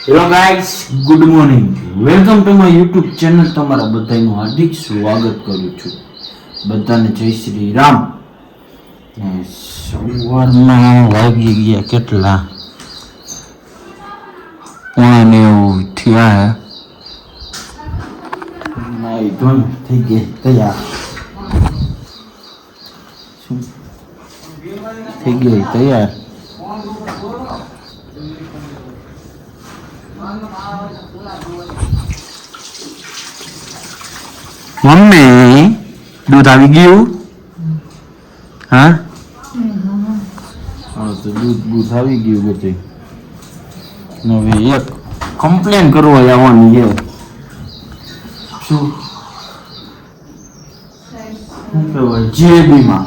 Hello guys, good morning. Welcome to my YouTube channel. તમારા બધાનું હાર્દિક સ્વાગત કરું છું. બધાને જય શ્રી રામ. સવારના વાગી ગયા કેટલા 9:90 થયા. નાઈ ધોઈ થઈ ગઈ તૈયાર. થઈ ગઈ તૈયાર. મમ્મી, દૂધ આવી ગયું? હા, તો દૂધ આવી ગયું બધું. હવે એક કમ્પ્લેન કરવા આવવાની છે. શું કહેવાય? જીએબીમાં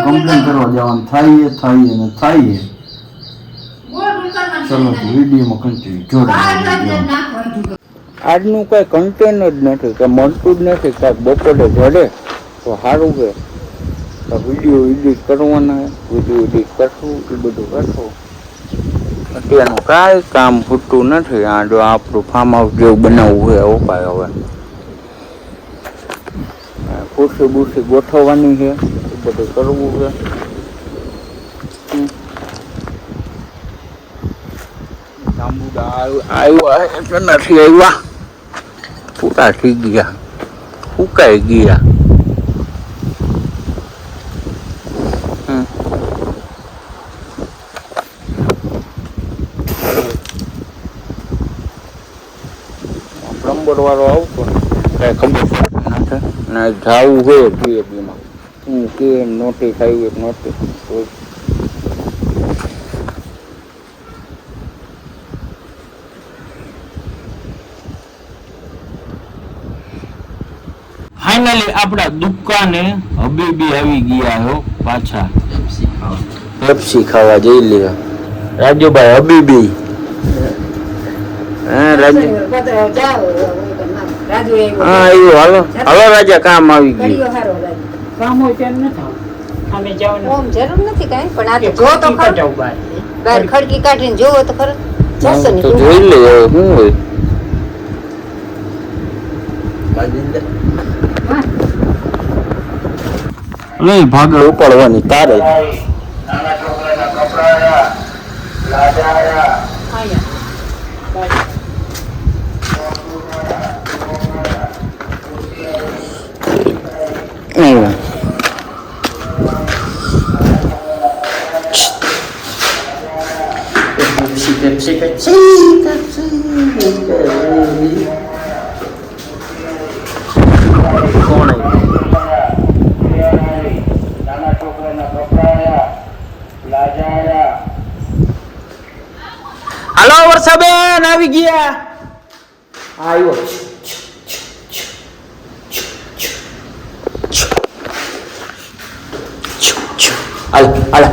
કમ્પ્લેન કરવા જવાનું થાય. ચલો તો વિડીયોમાં કન્ટિન્યુ જોડાઈ. આજનું કઈ કન્ટેન્ટ જ નથી, કે મળતું જ નથી. કાંઈક બપોરે જડે તો સારું છે. વિડીયો એડિટ કરવાના, વિડીયો એડિટ કરશું, એ બધું કરશું. અત્યારનું કાંઈ કામ ખૂટતું નથી. આ જો આપણું ફાર્મ હાઉસ જેવું બનાવવું છે, ઉપાય હવે ખુરશી બુરશી ગોઠવવાની છે, એ બધું કરવું છે. જાંબુડા આવ્યા એટલે નથી આવ્યા, પૂરા થઈ ગયા, ફૂકાઈ ગયા. પ્લમ્બર વાળો આવતો ને કઈ ખબર નથી ને જવું હોય જીએબીમાં. હું કેમ નોટિસ આવી નોટિસ ફાઇનલી આપણા દુકાને હબીબી આવી ગયા હો પાછા. પેપ્સી ખાવા જઈ લે રાજુભાઈ. હબીબી હા એવું. હાલો હાલો રાજા, કામ આવી ગયું. કામ હોય તેમ નથી અમે જવાનું. ઓમ જરૂર નથી કાંઈ, પણ આ તો જો તો ખરો. બહાર ખડકી કાઢીને જોવો તો ખરો. તો જોઈ લે શું હોય. નહીં ભાગે ઉપાડવાની તારે. નાના છોકરાના કપડા હાલો વર્ષાબેન આવી ગયા. આવ્યો. હાલ હાલ.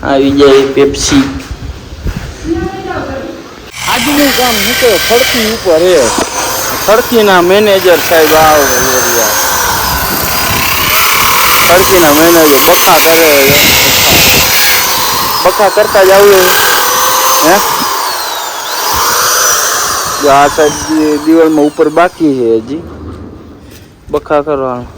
આવી જાય પેપ્સી. આજનું કામ મૂકે ખડકી ઉપર હે. ખડકીના મેનેજર સાહેબ આવે. ખડકીના મેનેજર બખા કરે. બખા કરતા જ આવું હે. જો આ સાઈડ દિવાલમાં ઉપર બાકી છે હજી બખા કરવાનું.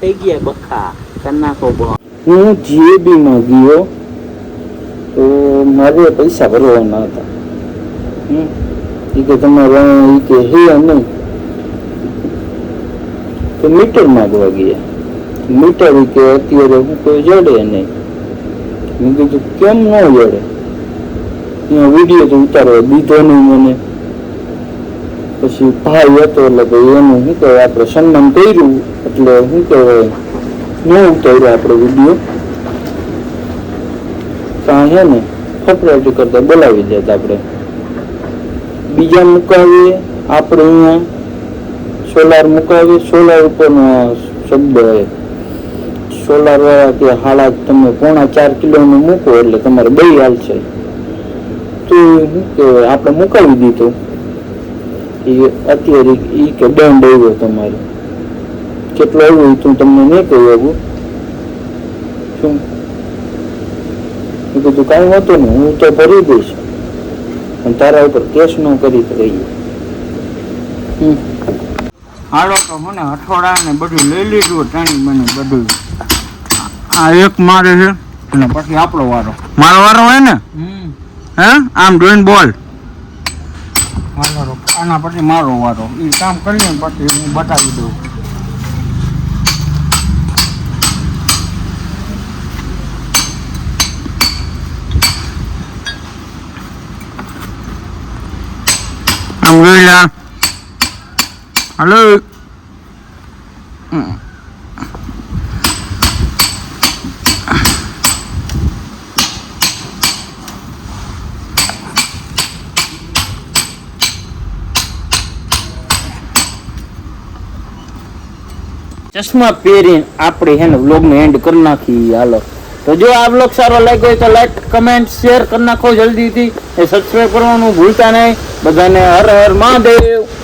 થઈ ગયા બખા કરી નાખો બો. હું જીએબી માં ગયો તો મારે પૈસા ભરવાના હતા. એ કે તમારે એ કે હે નહીં તો મીટર માંગવા ગયા. મીટર ઈ કે અત્યારે હું કોઈ જડે નહીં. મેં કીધું કેમ ન જડે? એમાં વિડીયો તો ઉતારવા દીધો નહીં મને. પછી ભાઈ હતો એટલે ભાઈ એનું શું કહેવાય આપણે સન્માન કર્યું એટલે શું કહેવાય ન ઉતાર્યો આપણે વિડીયો. ત્યાં હે ને ફફડાટી કરતા બોલાવી દેતા આપણે. બીજા મુકાવીએ આપણે અહીંયા સોલાર મુકાવીએ. સોલાર ઉપરનો શબ્દ હોય સોલાર વાળા કે હાલા તમે 4.5 કિલોનું મૂકો એટલે તમારે 2 હાલશે. તો શું કહેવાય આપણે મુકાવી દીધું. અત્યારે ઈ કે દંડ આવ્યો તમારે કેટલો આવ્યો તું તમને નહીં કહી આવું. શું મેં કીધું કાંઈ વાંધો નહીં હું તો ભરી દઈશ પણ તારા ઉપર કેસ ન કરી તો રહીએ. હાલો તો મને હઠોડા ને બધું લઈ લીધું ટાણી મને બધું. આ એક મારે છે અને પછી આપણો વારો. મારો વારો હોય ને હે આમ જોઈને બોલ. આના પછી મારો વારો. એ કામ કરીને પછી હું બતાવી દઉં. આમ ગયેલા હલો ચશ્મા પહેરીને આપણે હે ને વ્લોગને એન્ડ કરી નાખી. હાલો તો જો આ વ્લોગ સારો લાગ્યો હોય તો લાઈક કમેન્ટ શેર કરી નાખો જલ્દીથી. એ સબસ્ક્રાઈબ કરવાનું ભૂલતા નહીં. બધાને હર હર મહાદેવ.